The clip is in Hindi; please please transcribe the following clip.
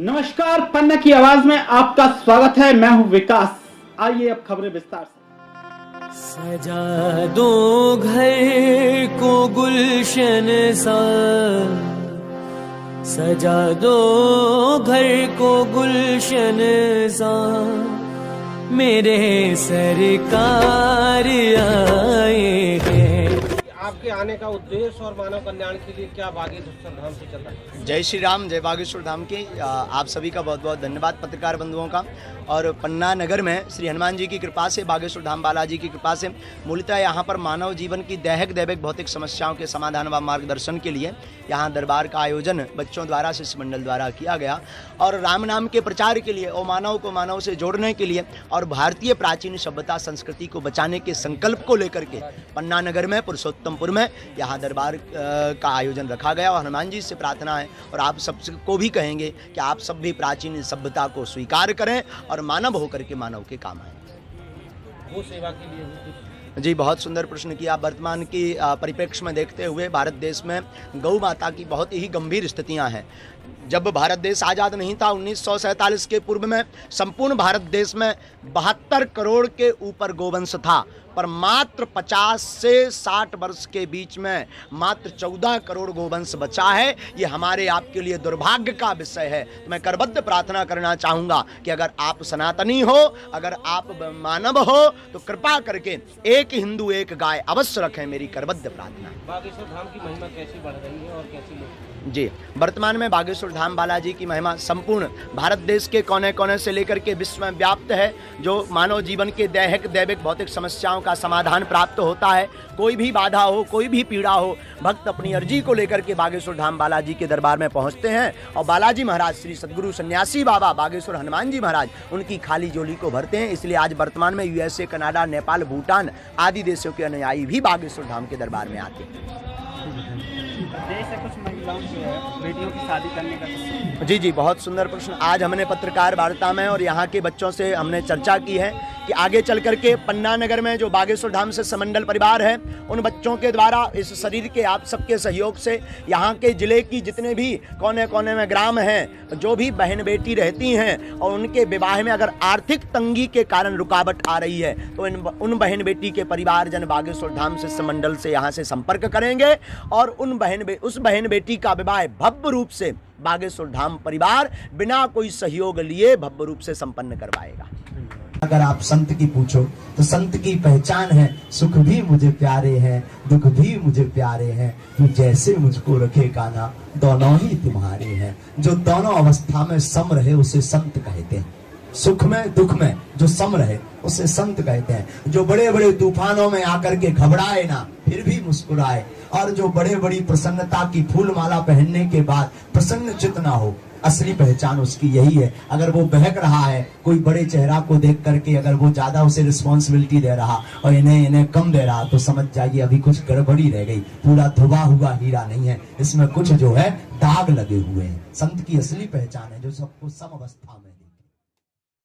नमस्कार, पन्ना की आवाज में आपका स्वागत है। मैं हूं विकास। आइए अब खबरें विस्तार से। सजा दो घर को गुलशन सा, सजा दो घर को गुलशन सा, मेरे सरकार आए हैं। आपके आने का उद्देश्य और मानव कल्याण के लिए क्या बागेश्वर धाम से चल रहा है? जय श्री राम, जय बागेश्वर धाम की आप सभी का बहुत बहुत धन्यवाद पत्रकार बंधुओं का। और पन्ना नगर में श्री हनुमान जी की कृपा से, बागेश्वर धाम बालाजी की कृपा से मूलतः यहाँ पर मानव जीवन की दैहिक दैविक भौतिक समस्याओं के समाधान व मार्गदर्शन के लिए यहाँ दरबार का आयोजन बच्चों द्वारा शिष्य मंडल द्वारा किया गया। और राम नाम के प्रचार के लिए और मानव को मानव से जोड़ने के लिए और भारतीय प्राचीन सभ्यता संस्कृति को बचाने के संकल्प को लेकर के पन्ना नगर में पुरुषोत्तमपुर में यहाँ दरबार का आयोजन रखा गया। और हनुमान जी से प्रार्थना है और आप सबको भी कहेंगे कि आप सब भी प्राचीन सभ्यता को स्वीकार करें और मानव होकर के मानव के काम आए। गो सेवा के लिए जी, बहुत सुंदर प्रश्न किया। वर्तमान की परिप्रेक्ष्य में देखते हुए भारत देश में गौ माता की बहुत ही गंभीर स्थितियां हैं। जब भारत देश आज़ाद नहीं था 1947 के पूर्व में संपूर्ण भारत देश में 72 करोड़ के ऊपर गोवंश था, पर मात्र 50 से 60 वर्ष के बीच में मात्र 14 करोड़ गोवंश बचा है। ये हमारे आपके लिए दुर्भाग्य का विषय है। तो मैं करबद्ध प्रार्थना करना चाहूँगा कि अगर आप सनातनी हो, अगर आप मानव हो, तो कृपा करके एक हिंदू एक गाय अवश्य रखें। मेरी करबद्ध प्रार्थना। बागेश्वर धाम की महिमा कैसी बढ़ रही है और कैसी लोग? जी, वर्तमान में बागेश्वर धाम बालाजी की महिमा संपूर्ण भारत देश के कोने कोने से लेकर के विश्व में व्याप्त है। जो मानव जीवन के दैहिक दैविक भौतिक समस्याओं का समाधान प्राप्त होता है, कोई भी बाधा हो, कोई भी पीड़ा हो, भक्त अपनी अर्जी को लेकर के बागेश्वर धाम बालाजी के दरबार में पहुंचते हैं और बालाजी महाराज श्री सदगुरु सन्यासी बाबा बागेश्वर हनुमान जी महाराज उनकी खाली झोली को भरते हैं। इसलिए आज वर्तमान में यूएसए, कनाडा, नेपाल, भूटान आदि देशों के अनुयायी भी बागेश्वर धाम के दरबार में आते हैं। देश से कुछ महिलाओं की बेटियों की शादी करने का जी, बहुत सुंदर प्रश्न। आज हमने पत्रकार वार्ता में और यहाँ के बच्चों से हमने चर्चा की है कि आगे चल करके पन्ना नगर में जो बागेश्वर धाम से समंडल परिवार है, उन बच्चों के द्वारा इस शरीर के आप सबके सहयोग से यहाँ के जिले की जितने भी कोने कोने में ग्राम हैं, जो भी बहन बेटी रहती हैं और उनके विवाह में अगर आर्थिक तंगी के कारण रुकावट आ रही है, तो उन बहन बेटी के परिवारजन बागेश्वर धाम से समंडल से यहाँ से संपर्क करेंगे और उस बहन बेटी का विवाह भव्य रूप से बागेश्वर धाम परिवार बिना कोई सहयोग लिए भव्य रूप से संपन्न करवाएगा। अगर आप संत की पूछो तो संत की पहचान है, सुख भी मुझे प्यारे हैं, दुख भी मुझे प्यारे हैं, तू जैसे मुझको रखेगा ना, दोनों ही तुम्हारे हैं। जो दोनों अवस्था में सम रहे उसे संत कहते हैं। सुख में दुख में जो सम रहे उसे संत कहते हैं। जो बड़े बड़े तूफानों में आकर के घबराए ना, फिर भी मुस्कुराए, और जो बड़े बड़ी प्रसन्नता की फूल माला पहनने के बाद प्रसन्न चित ना हो, असली पहचान उसकी यही है। अगर वो बहक रहा है कोई बड़े चेहरा को देख करके, अगर वो ज्यादा उसे रिस्पॉन्सिबिलिटी दे रहा और इन्हें कम दे रहा, तो समझ जाइए अभी कुछ गड़बड़ी रह गई। पूरा धुबा हुआ हीरा नहीं है, इसमें कुछ जो है दाग लगे हुए हैं। संत की असली पहचान है जो सबको सम अवस्था में